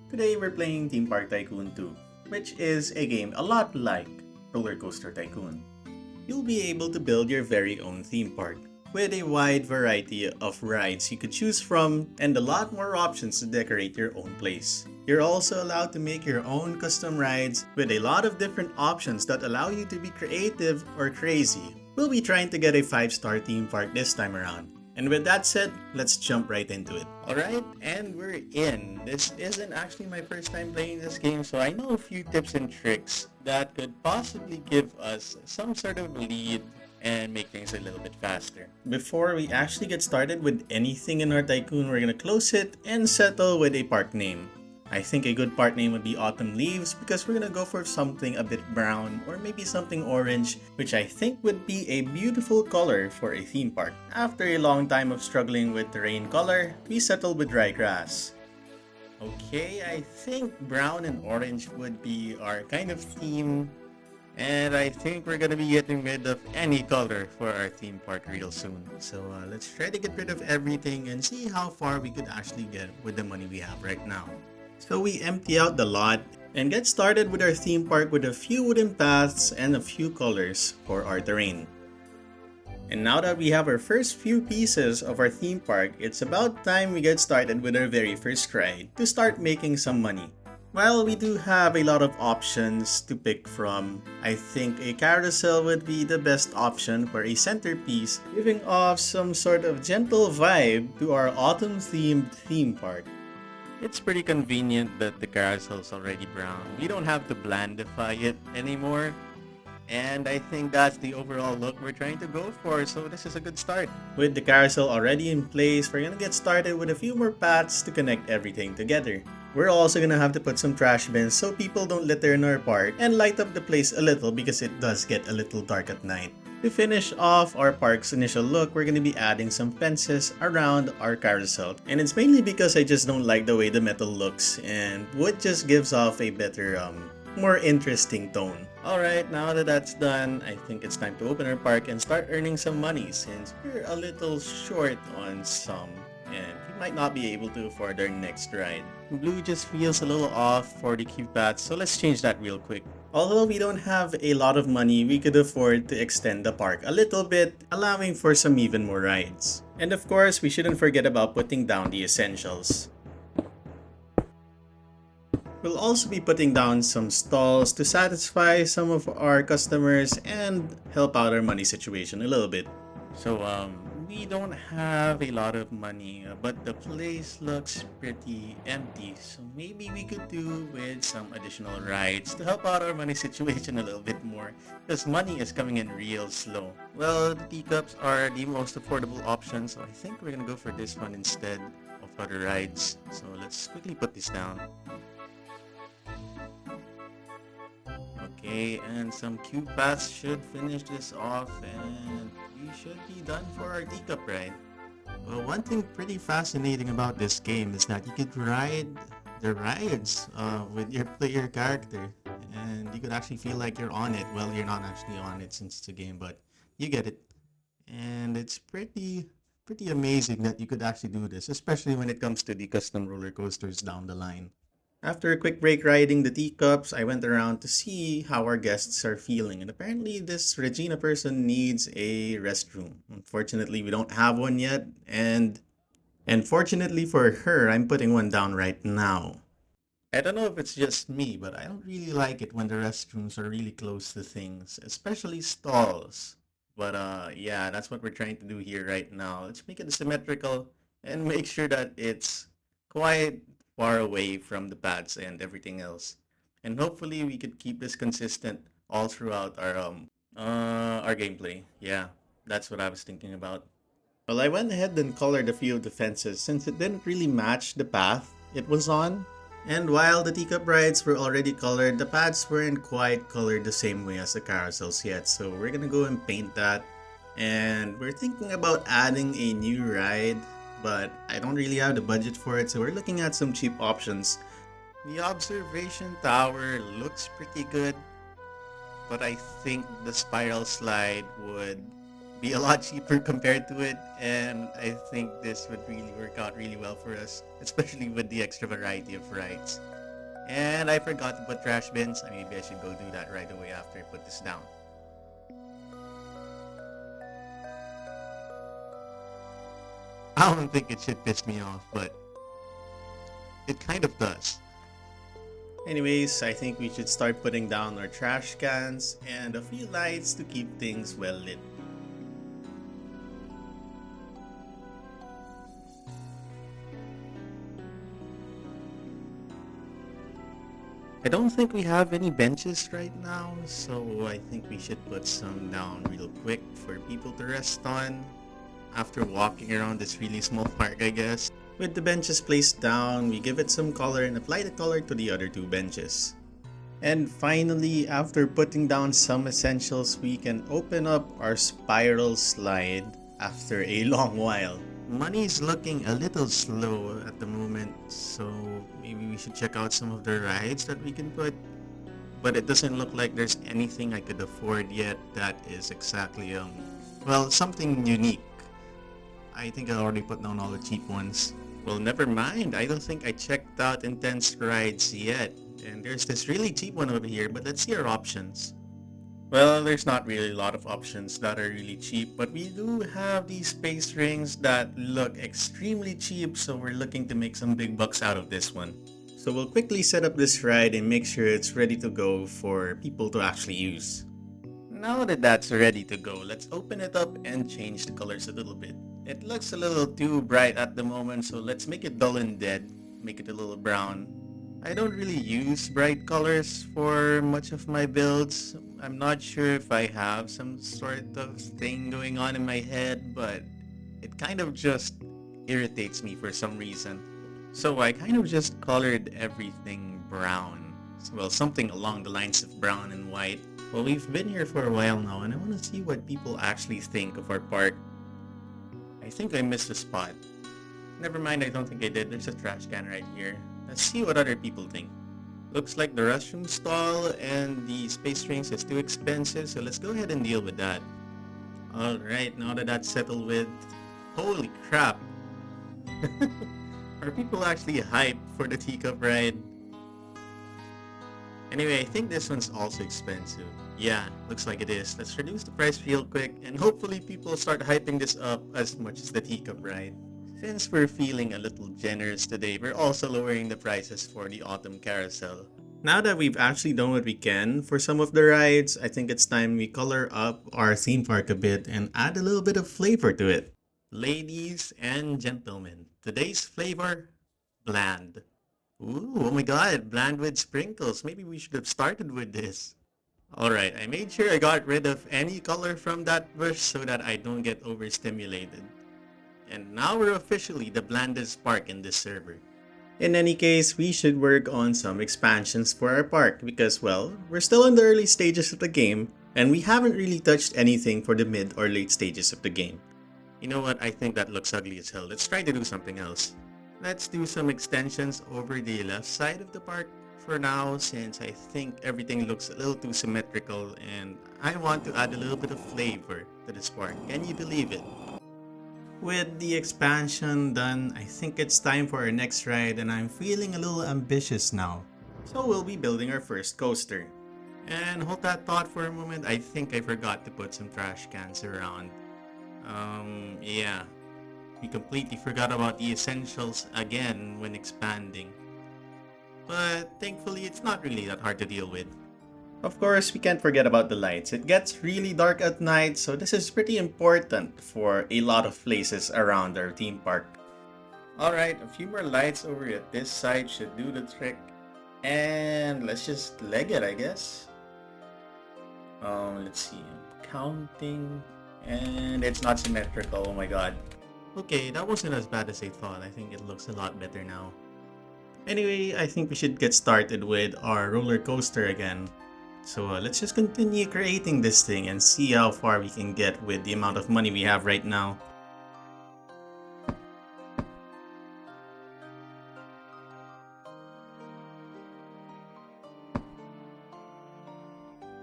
Today we're playing Theme Park Tycoon 2, which is a game a lot like Roller Coaster Tycoon. You'll be able to build your very own theme park, with a wide variety of rides you could choose from and a lot more options to decorate your own place. You're also allowed to make your own custom rides with a lot of different options that allow you to be creative or crazy. We'll be trying to get a 5-star theme park this time around. And with that said, let's jump right into it. Alright, and we're in. This isn't actually my first time playing this game, so I know a few tips and tricks that could possibly give us some sort of lead and make things a little bit faster. Before we actually get started with anything in our tycoon, we're gonna close it and settle with a park name. I think a good park name would be Autumn Leaves because we're gonna go for something a bit brown or maybe something orange, which I think would be a beautiful color for a theme park. After a long time of struggling with terrain color, we settled with dry grass. Okay, I think brown and orange would be our kind of theme, and I think we're gonna be getting rid of any color for our theme park real soon. So let's try to get rid of everything and see how far we could actually get with the money we have right now. So we empty out the lot and get started with our theme park with a few wooden paths and a few colors for our terrain. And now that we have our first few pieces of our theme park, it's about time we get started with our very first ride to start making some money. While we do have a lot of options to pick from, I think a carousel would be the best option for a centerpiece, giving off some sort of gentle vibe to our autumn-themed theme park. It's pretty convenient that the carousel's already brown. We don't have to blandify it anymore. And I think that's the overall look we're trying to go for, so this is a good start. With the carousel already in place, we're gonna get started with a few more paths to connect everything together. We're also gonna have to put some trash bins so people don't litter in our park and light up the place a little because it does get a little dark at night. To finish off our park's initial look, we're going to be adding some fences around our carousel. And it's mainly because I just don't like the way the metal looks, and wood just gives off a better, more interesting tone. Alright, now that that's done, I think it's time to open our park and start earning some money since we're a little short on some, and we might not be able to afford our next ride. Blue just feels a little off for the cute paths, so let's change that real quick. Although we don't have a lot of money, we could afford to extend the park a little bit, allowing for some even more rides. And of course, we shouldn't forget about putting down the essentials. We'll also be putting down some stalls to satisfy some of our customers and help out our money situation a little bit. So, we don't have a lot of money, but the place looks pretty empty. So maybe we could do with some additional rides to help out our money situation a little bit more, because money is coming in real slow. Well, the teacups are the most affordable option, so I think we're gonna go for this one instead of other rides. So let's quickly put this down. Okay, and some cube paths should finish this off, and we should be done for our teacup ride. Well, one thing pretty fascinating about this game is that you could ride the rides with your player character, and you could actually feel like you're on it. Well, you're not actually on it since it's a game, but you get it. And it's pretty amazing that you could actually do this, especially when it comes to the custom roller coasters down the line. After a quick break riding the teacups, I went around to see how our guests are feeling, and apparently this Regina person needs a restroom. Unfortunately, we don't have one yet, and fortunately for her, I'm putting one down right now. I don't know if it's just me, but I don't really like it when the restrooms are really close to things, especially stalls. But yeah, that's what we're trying to do here right now. Let's make it symmetrical and make sure that it's quite far away from the pads and everything else. And hopefully we could keep this consistent all throughout our gameplay. Yeah, that's what I was thinking about. Well, I went ahead and colored a few of the fences since it didn't really match the path it was on. And while the teacup rides were already colored, the pads weren't quite colored the same way as the carousels yet. So we're gonna go and paint that. And we're thinking about adding a new ride, but I don't really have the budget for it, so we're looking at some cheap options. The observation tower looks pretty good, but I think the spiral slide would be a lot cheaper compared to it, and I think this would really work out really well for us, especially with the extra variety of rides. And I forgot to put trash bins. Maybe I should go do that right away after I put this down. I don't think it should piss me off, but it kind of does. Anyways, I think we should start putting down our trash cans and a few lights to keep things well lit. I don't think we have any benches right now, so I think we should put some down real quick for people to rest on after walking around this really small park, I guess. With the benches placed down, we give it some color and apply the color to the other two benches. And finally, after putting down some essentials, we can open up our spiral slide after a long while. Money is looking a little slow at the moment, so maybe we should check out some of the rides that we can put. But it doesn't look like there's anything I could afford yet that is exactly, well, something unique. I think I already put down all the cheap ones. Well, never mind. I don't think I checked out intense rides yet. And there's this really cheap one over here, but let's see our options. Well, there's not really a lot of options that are really cheap, but we do have these space rings that look extremely cheap, so we're looking to make some big bucks out of this one. So we'll quickly set up this ride and make sure it's ready to go for people to actually use. Now that that's ready to go, let's open it up and change the colors a little bit. It looks a little too bright at the moment, so let's make it dull and dead. Make it a little brown. I don't really use bright colors for much of my builds. I'm not sure if I have some sort of thing going on in my head, but it kind of just irritates me for some reason. So I kind of just colored everything brown. Well, something along the lines of brown and white. Well, we've been here for a while now, and I want to see what people actually think of our park. I think I missed a spot. Never mind, I don't think I did. There's a trash can right here. Let's see what other people think. Looks like the restroom stall and the space rings is too expensive, so let's go ahead and deal with that. Alright, now that that's settled with... Holy crap! Are people actually hyped for the teacup ride? Anyway, I think this one's also expensive. Yeah, looks like it is. Let's reduce the price real quick and hopefully people start hyping this up as much as the teacup ride. Since we're feeling a little generous today, we're also lowering the prices for the autumn carousel. Now that we've actually done what we can for some of the rides, I think it's time we color up our theme park a bit and add a little bit of flavor to it. Ladies and gentlemen, today's flavor, bland. Ooh, oh my god, bland with sprinkles. Maybe we should have started with this. Alright, I made sure I got rid of any color from that bush so that I don't get overstimulated. And now we're officially the blandest park in this server. In any case, we should work on some expansions for our park because, well, we're still in the early stages of the game and we haven't really touched anything for the mid or late stages of the game. You know what, I think that looks ugly as hell. Let's try to do something else. Let's do some extensions over the left side of the park for now since I think everything looks a little too symmetrical and I want to add a little bit of flavor to this park. Can you believe it? With the expansion done, I think it's time for our next ride and I'm feeling a little ambitious now. So we'll be building our first coaster. And hold that thought for a moment, I think I forgot to put some trash cans around. Yeah. We completely forgot about the essentials again when expanding. But thankfully it's not really that hard to deal with. Of course, we can't forget about the lights. It gets really dark at night, so this is pretty important for a lot of places around our theme park. Alright, a few more lights over at this side should do the trick. And let's just leg it, I guess. Let's see. Counting. And it's not symmetrical, oh my god. Okay, that wasn't as bad as I thought. I think it looks a lot better now. Anyway, I think we should get started with our roller coaster again. So let's just continue creating this thing and see how far we can get with the amount of money we have right now.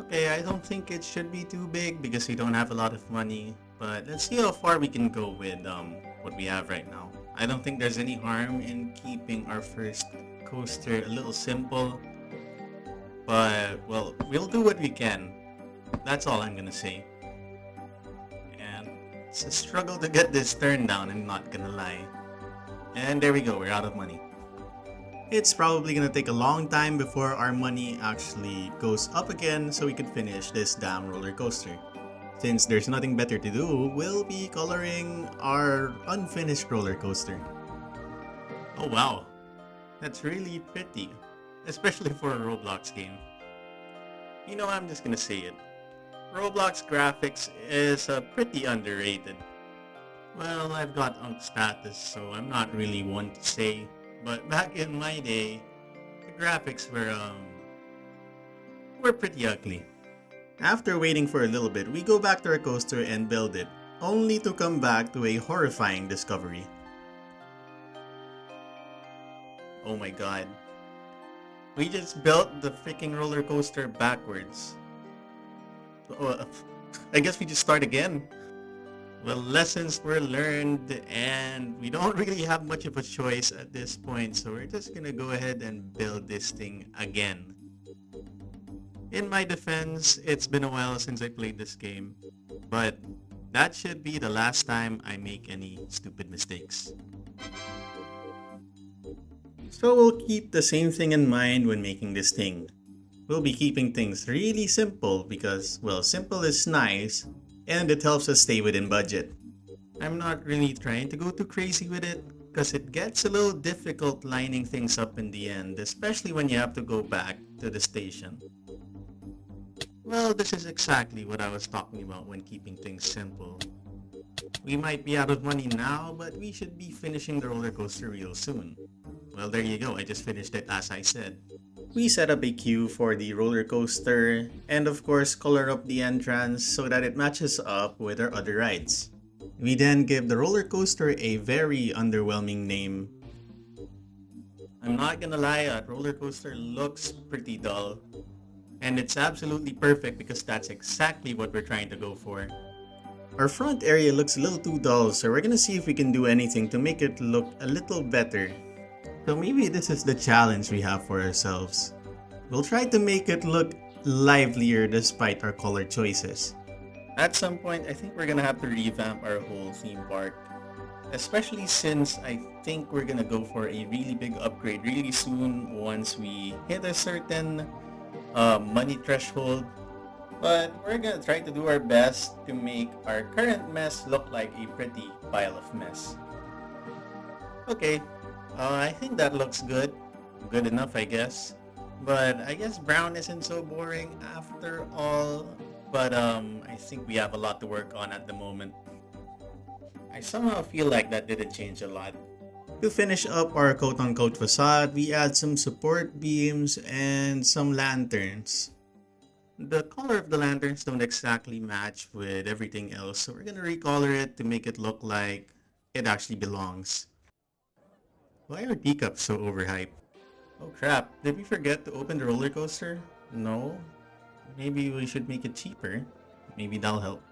Okay, I don't think it should be too big because we don't have a lot of money. But let's see how far we can go with what we have right now. I don't think there's any harm in keeping our first coaster a little simple, but well, we'll do what we can. That's all I'm gonna say. And it's a struggle to get this turned down, I'm not gonna lie. And there we go, we're out of money. It's probably gonna take a long time before our money actually goes up again so we can finish this damn roller coaster. Since there's nothing better to do, we'll be coloring our unfinished roller coaster. Oh wow, that's really pretty, especially for a Roblox game. You know, I'm just gonna say it. Roblox graphics is pretty underrated. Well, I've got unk status, so I'm not really one to say. But back in my day, the graphics were pretty ugly. After waiting for a little bit, we go back to our coaster and build it, only to come back to a horrifying discovery. Oh my god. We just built the freaking roller coaster backwards. I guess we just start again. Well, lessons were learned and we don't really have much of a choice at this point, so we're just gonna go ahead and build this thing again. In my defense, it's been a while since I played this game, but that should be the last time I make any stupid mistakes. So we'll keep the same thing in mind when making this thing. We'll be keeping things really simple because, well, simple is nice and it helps us stay within budget. I'm not really trying to go too crazy with it because it gets a little difficult lining things up in the end, especially when you have to go back to the station. Well, this is exactly what I was talking about when keeping things simple. We might be out of money now, but we should be finishing the roller coaster real soon. Well, there you go, I just finished it as I said. We set up a queue for the roller coaster and of course color up the entrance so that it matches up with our other rides. We then give the roller coaster a very underwhelming name. I'm not gonna lie, that roller coaster looks pretty dull. And it's absolutely perfect because that's exactly what we're trying to go for. Our front area looks a little too dull, so we're gonna see if we can do anything to make it look a little better. So maybe this is the challenge we have for ourselves. We'll try to make it look livelier despite our color choices. At some point, I think we're gonna have to revamp our whole theme park. Especially since I think we're gonna go for a really big upgrade really soon once we hit a certain money threshold. But we're gonna try to do our best to make our current mess look like a pretty pile of mess. Okay, I think that looks good. Good enough, I guess. But I guess brown isn't so boring after all. But I think we have a lot to work on at the moment. I somehow feel like that didn't change a lot. To finish up our quote-unquote facade, we add some support beams and some lanterns. The color of the lanterns don't exactly match with everything else, so we're gonna recolor it to make it look like it actually belongs. Why are teacups so overhyped? Oh crap, did we forget to open the roller coaster? No? Maybe we should make it cheaper. Maybe that'll help.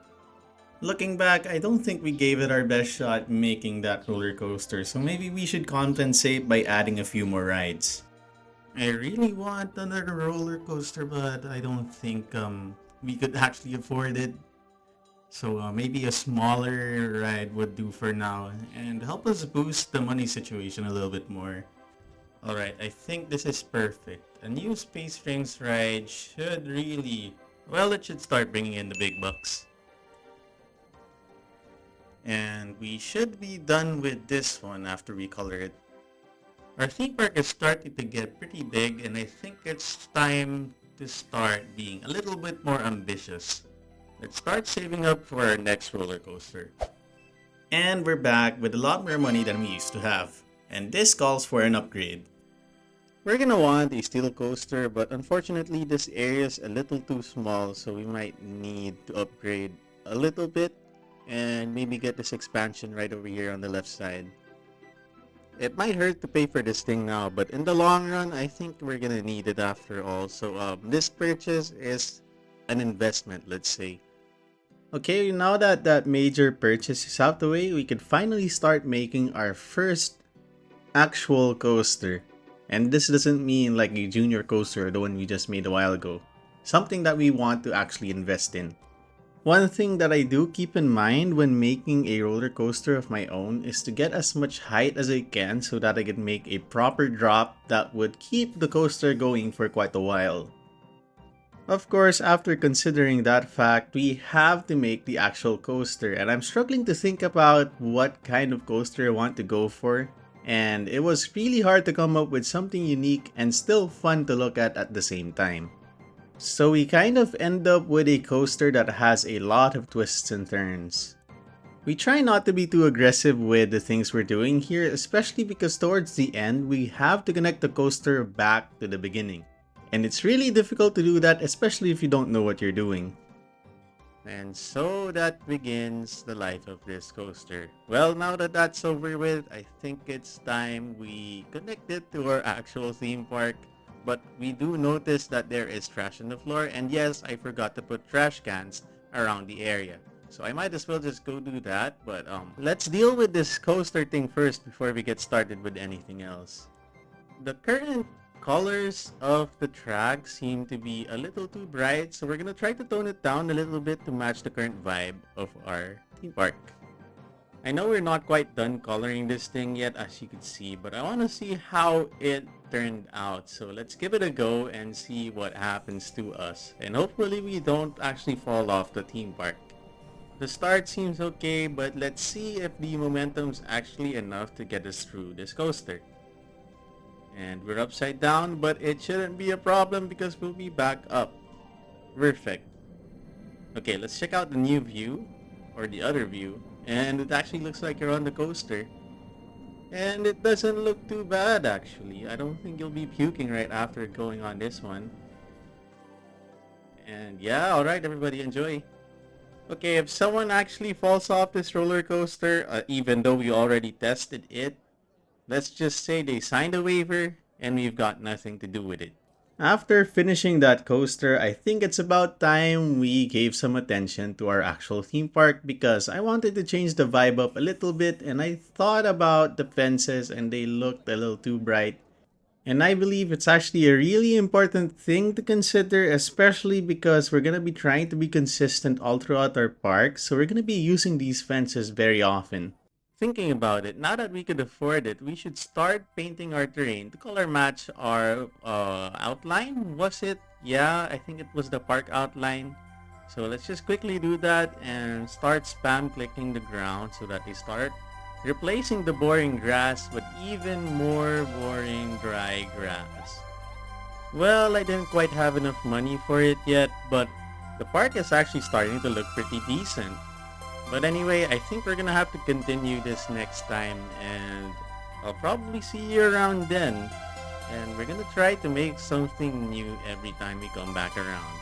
Looking back, I don't think we gave it our best shot making that roller coaster, so maybe we should compensate by adding a few more rides. I really want another roller coaster, but I don't think we could actually afford it. So maybe a smaller ride would do for now and help us boost the money situation a little bit more. Alright, I think this is perfect. A new Space Frames ride should really, well, it should start bringing in the big bucks. And we should be done with this one after we color it. Our theme park is starting to get pretty big and I think it's time to start being a little bit more ambitious. Let's start saving up for our next roller coaster. And we're back with a lot more money than we used to have. And this calls for an upgrade. We're gonna want a steel coaster, but unfortunately this area is a little too small, so we might need to upgrade a little bit and maybe get this expansion right over here on the left side. It might hurt to pay for this thing now, but in the long run, I think we're gonna need it after all. So this purchase is an investment, let's say. Okay, now that that major purchase is out the way, we can finally start making our first actual coaster. And this doesn't mean like a junior coaster, the one we just made a while ago. Something that we want to actually invest in. One thing that I do keep in mind when making a roller coaster of my own is to get as much height as I can so that I can make a proper drop that would keep the coaster going for quite a while. Of course, after considering that fact, we have to make the actual coaster, and I'm struggling to think about what kind of coaster I want to go for, and it was really hard to come up with something unique and still fun to look at the same time. So we kind of end up with a coaster that has a lot of twists and turns. We try not to be too aggressive with the things we're doing here, especially because towards the end, we have to connect the coaster back to the beginning. And it's really difficult to do that, especially if you don't know what you're doing. And so that begins the life of this coaster. Well, now that that's over with, I think it's time we connect it to our actual theme park. But we do notice that there is trash on the floor, and yes, I forgot to put trash cans around the area. So I might as well just go do that, but let's deal with this coaster thing first before we get started with anything else. The current colors of the track seem to be a little too bright, so we're gonna try to tone it down a little bit to match the current vibe of our theme park. I know we're not quite done coloring this thing yet, as you can see, but I want to see how it turned out. So let's give it a go and see what happens to us. And hopefully we don't actually fall off the theme park. The start seems okay, but let's see if the momentum's actually enough to get us through this coaster. And we're upside down, but it shouldn't be a problem because we'll be back up. Perfect. Okay, let's check out the new view, or the other view. And it actually looks like you're on the coaster. And it doesn't look too bad actually. I don't think you'll be puking right after going on this one. And yeah, alright everybody, enjoy. Okay, if someone actually falls off this roller coaster, even though we already tested it, let's just say they signed a waiver and we've got nothing to do with it. After finishing that coaster, I think it's about time we gave some attention to our actual theme park because I wanted to change the vibe up a little bit and I thought about the fences and they looked a little too bright. And I believe it's actually a really important thing to consider, especially because we're going to be trying to be consistent all throughout our park, so we're going to be using these fences very often. Thinking about it, now that we could afford it, we should start painting our terrain to color match our outline. Was it? Yeah, I think it was the park outline. So let's just quickly do that and start spam clicking the ground so that they start replacing the boring grass with even more boring dry grass. Well, I didn't quite have enough money for it yet, but the park is actually starting to look pretty decent. But anyway, I think we're gonna have to continue this next time, and I'll probably see you around then. And we're gonna try to make something new every time we come back around.